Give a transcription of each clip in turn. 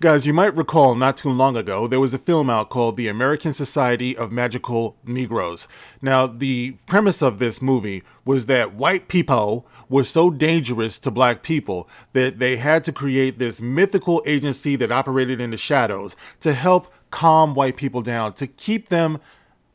Guys, you might recall not too long ago, there was a film out called The American Society of Magical Negroes. Now, the premise of this movie was that white people were so dangerous to black people that they had to create this mythical agency that operated in the shadows to help calm white people down, to keep them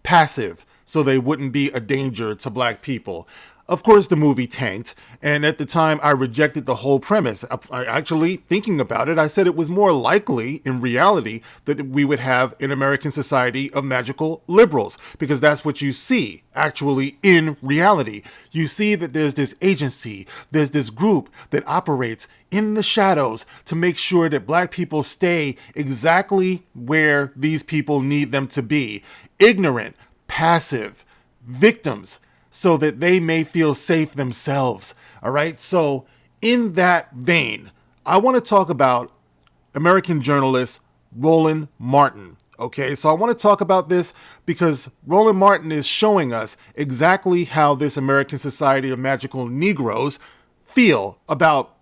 passive so they wouldn't be a danger to black people. Of course, the movie tanked, and at the time I rejected the whole premise. I actually, thinking about it, I said it was more likely, in reality, that we would have an American Society of Magical Liberals, because that's what you see, actually, in reality. You see that there's this agency, there's this group that operates in the shadows to make sure that black people stay exactly where these people need them to be. Ignorant, passive, victims, so that they may feel safe themselves. All right. So in that vein, I want to talk about American journalist Roland Martin. Okay. So I want to talk about this because Roland Martin is showing us exactly how this American Society of Magical Negroes feel about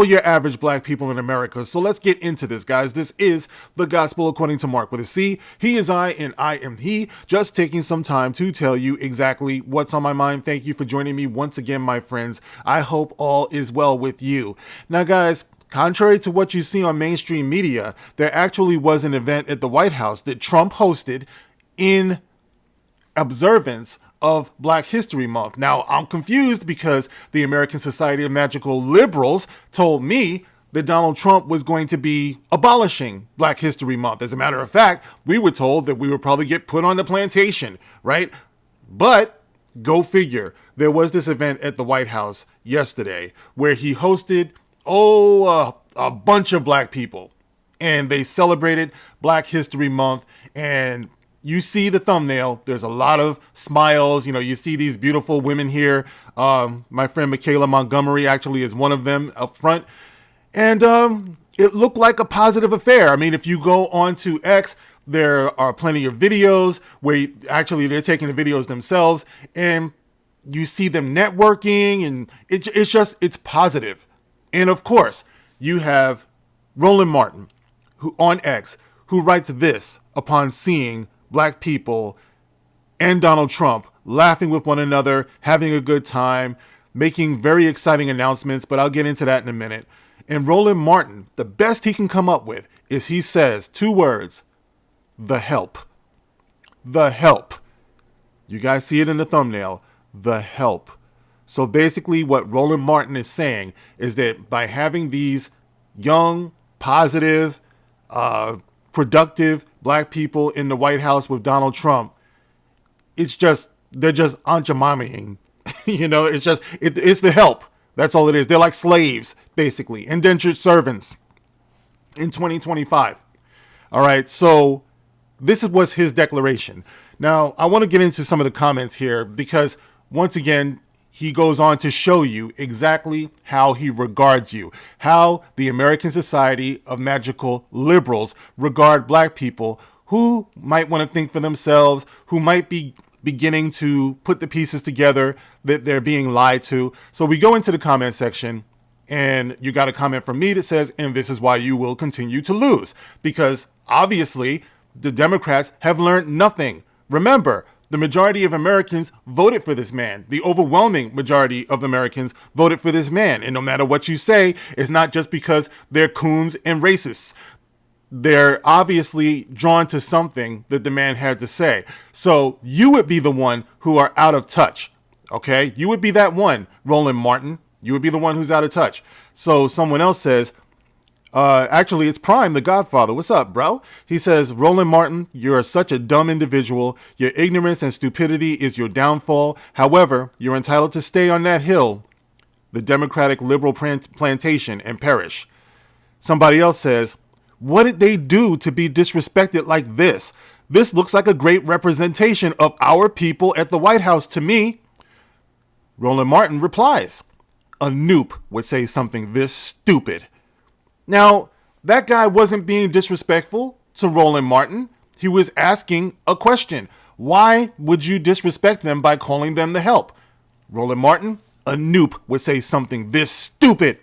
your average black people in America. So let's get into this, guys. This is the Gospel According to Mark with a C. He is I and I am he. Just taking some time to tell you exactly what's on my mind. Thank you for joining me once again, my friends. I hope all is well with you. Now, guys, contrary to what you see on mainstream media, there actually was an event at the White House that Trump hosted in observance of Black History Month. Now, I'm confused because the American Society of Magical Liberals told me that Donald Trump was going to be abolishing Black History Month. As a matter of fact, we were told that we would probably get put on the plantation, right? But go figure, there was this event at the White House yesterday where he hosted, a bunch of black people, and they celebrated Black History Month. And you see the thumbnail. There's a lot of smiles. You see these beautiful women here. My friend Michaela Montgomery actually is one of them up front. And it looked like a positive affair. I mean, if you go on to X, there are plenty of videos where actually they're taking the videos themselves, and you see them networking, and it's positive. And of course, you have Roland Martin, who on X, who writes this upon seeing black people and Donald Trump laughing with one another, having a good time, making very exciting announcements, but I'll get into that in a minute. And Roland Martin, the best he can come up with is he says two words: the help. The help. You guys see it in the thumbnail, the help. So basically what Roland Martin is saying is that by having these young, positive, productive black people in the White House with Donald Trump, they're just Aunt Jemima'ing. It's the help. That's all it is. They're like slaves, basically, indentured servants in 2025. All right, so this was his declaration. Now, I want to get into some of the comments here because, once again, he goes on to show you exactly how he regards you, how the American Society of Magical Liberals regard black people who might want to think for themselves, who might be beginning to put the pieces together that they're being lied to. So we go into the comment section, and you got a comment from me that says, and this is why you will continue to lose, because obviously the Democrats have learned nothing. Remember, the majority of Americans voted for this man. The overwhelming majority of Americans voted for this man. And no matter what you say, it's not just because they're coons and racists. They're obviously drawn to something that the man had to say. So you would be the one who are out of touch. Okay? You would be that one, Roland Martin. You would be the one who's out of touch. So someone else says, actually, it's Prime, the Godfather. What's up, bro? He says, Roland Martin, you're such a dumb individual. Your ignorance and stupidity is your downfall. However, you're entitled to stay on that hill, the Democratic liberal plantation, and perish. Somebody else says, what did they do to be disrespected like this? This looks like a great representation of our people at the White House to me. Roland Martin replies, a noob would say something this stupid. Now, that guy wasn't being disrespectful to Roland Martin. He was asking a question. Why would you disrespect them by calling them the help? Roland Martin, a noob would say something this stupid.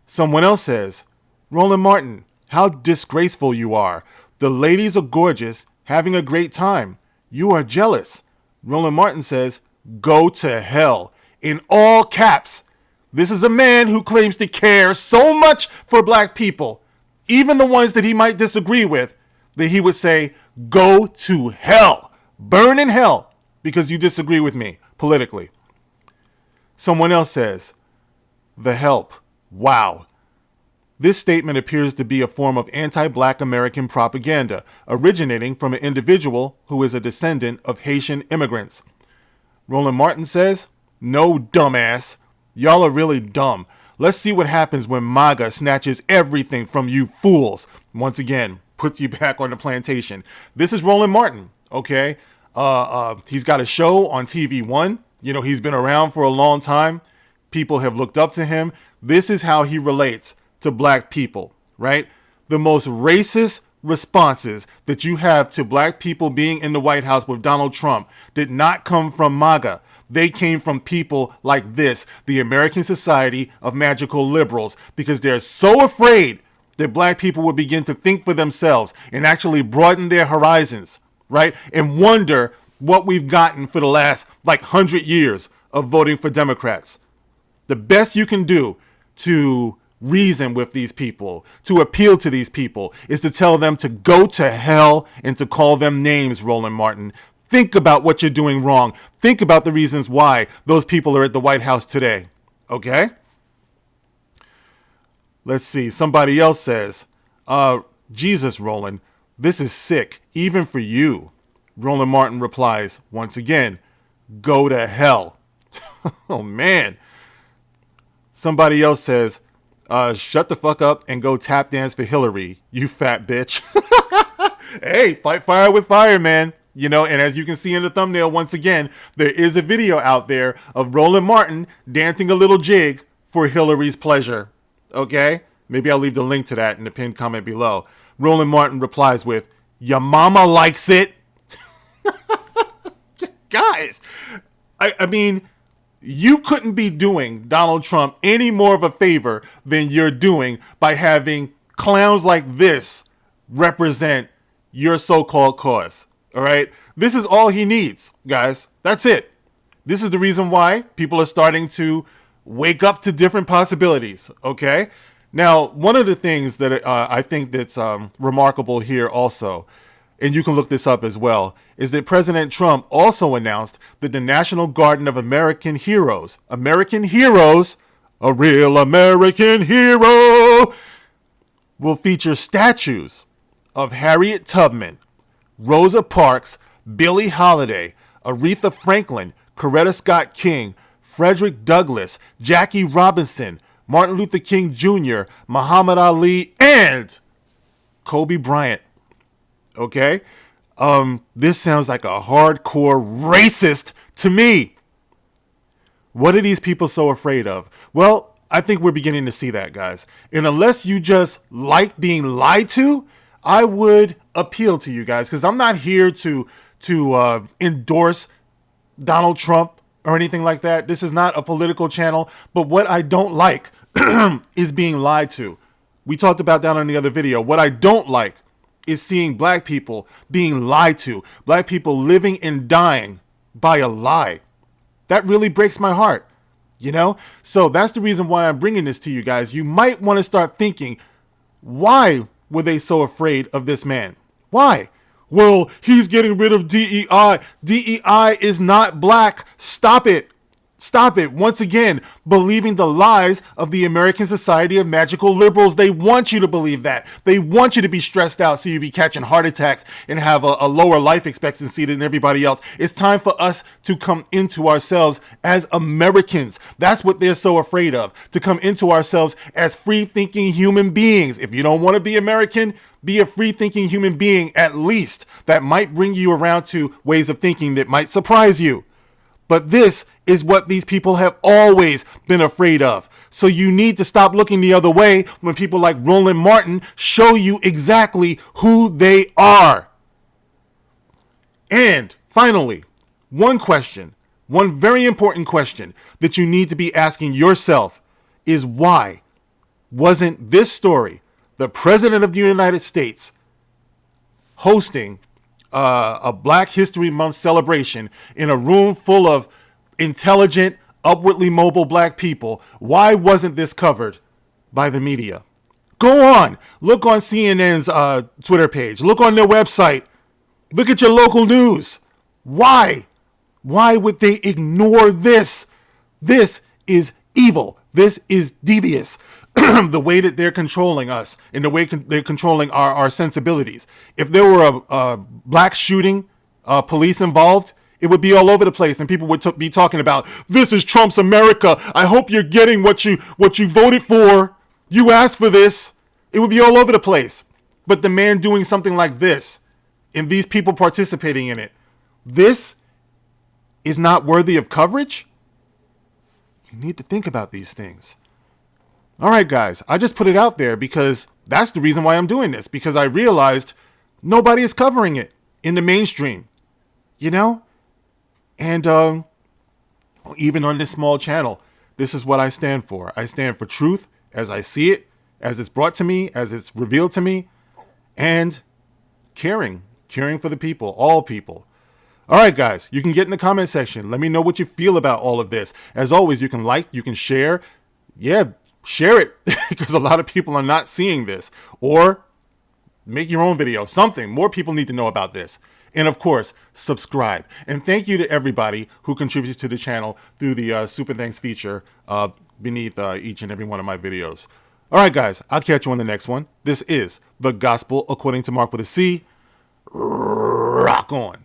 Someone else says, Roland Martin, How disgraceful you are. The ladies are gorgeous, having a great time. You are jealous. Roland Martin says, go to hell. In all caps. This is a man who claims to care so much for black people, even the ones that he might disagree with, that he would say, go to hell. Burn in hell because you disagree with me politically. Someone else says, the help. Wow. This statement appears to be a form of anti-black American propaganda, originating from an individual who is a descendant of Haitian immigrants. Roland Martin says, no, dumbass. Y'all are really dumb. Let's see what happens when MAGA snatches everything from you fools. Once again, puts you back on the plantation. This is Roland Martin, okay? He's got a show on TV One. You know, he's been around for a long time. People have looked up to him. This is how he relates to black people, right? The most racist responses that you have to black people being in the White House with Donald Trump did not come from MAGA. They came from people like this, the American Society of Magical Liberals, because they're so afraid that black people will begin to think for themselves and actually broaden their horizons, right? And wonder what we've gotten for the last 100 years of voting for Democrats. The best you can do to reason with these people, to appeal to these people, is to tell them to go to hell and to call them names, Roland Martin. Think about what you're doing wrong. Think about the reasons why those people are at the White House today. Okay? Let's see. Somebody else says, Jesus, Roland, this is sick, even for you. Roland Martin replies, once again, go to hell. Oh, man. Somebody else says, shut the fuck up and go tap dance for Hillary, you fat bitch. Hey, fight fire with fire, man. You know, and as you can see in the thumbnail, once again, there is a video out there of Roland Martin dancing a little jig for Hillary's pleasure. Okay? Maybe I'll leave the link to that in the pinned comment below. Roland Martin replies with, your mama likes it. Guys, I mean, you couldn't be doing Donald Trump any more of a favor than you're doing by having clowns like this represent your so-called cause. All right. This is all he needs, guys. That's it. This is the reason why people are starting to wake up to different possibilities. OK, now, one of the things that I think that's remarkable here also, and you can look this up as well, is that President Trump also announced that the National Garden of American Heroes, a real American hero, will feature statues of Harriet Tubman, Rosa Parks, Billie Holiday, Aretha Franklin, Coretta Scott King, Frederick Douglass, Jackie Robinson, Martin Luther King Jr., Muhammad Ali, and Kobe Bryant. Okay? This sounds like a hardcore racist to me. What are these people so afraid of? Well, I think we're beginning to see that, guys. And unless you just like being lied to, I would appeal to you guys, because I'm not here to endorse Donald Trump or anything like that. This is not a political channel. But what I don't like is being lied to. We talked about that on the other video. What I don't like is seeing black people being lied to. Black people living and dying by a lie. That really breaks my heart, you know? So that's the reason why I'm bringing this to you guys. You might want to start thinking, why were they so afraid of this man? Why? Well, he's getting rid of DEI. DEI is not black. Stop it. Stop it. Once again, believing the lies of the American Society of Magical Liberals. They want you to believe that. They want you to be stressed out so you be catching heart attacks and have a lower life expectancy than everybody else. It's time for us to come into ourselves as Americans. That's what they're so afraid of, to come into ourselves as free-thinking human beings. If you don't want to be American, be a free-thinking human being at least. That might bring you around to ways of thinking that might surprise you. But this is what these people have always been afraid of. So you need to stop looking the other way when people like Roland Martin show you exactly who they are. And finally, one question, one very important question that you need to be asking yourself is, why wasn't this story, the President of the United States hosting a Black History Month celebration in a room full of intelligent, upwardly mobile black people. Why wasn't this covered by the media? Go on. Look on CNN's Twitter page. Look on their website. Look at your local news. Why? Why would they ignore this? This is evil. This is devious. The way that they're controlling us and the way they're controlling our sensibilities. If there were a black shooting, police involved, it would be all over the place, and people would be talking about, this is Trump's America. I hope you're getting what you voted for. You asked for this. It would be all over the place. But the man doing something like this, and these people participating in it, this is not worthy of coverage? You need to think about these things. All right, guys, I just put it out there because that's the reason why I'm doing this, because I realized nobody is covering it in the mainstream, you know? And even on this small channel, this is what I stand for. I stand for truth as I see it, as it's brought to me, as it's revealed to me, and caring for the people, all people. All right, guys, you can get in the comment section. Let me know what you feel about all of this. As always, you can like, you can share. Yeah, share it because a lot of people are not seeing this. Or make your own video, something. More people need to know about this. And of course, subscribe. And thank you to everybody who contributes to the channel through the Super Thanks feature beneath each and every one of my videos. All right, guys, I'll catch you on the next one. This is The Gospel According to Mark with a C. Rock on.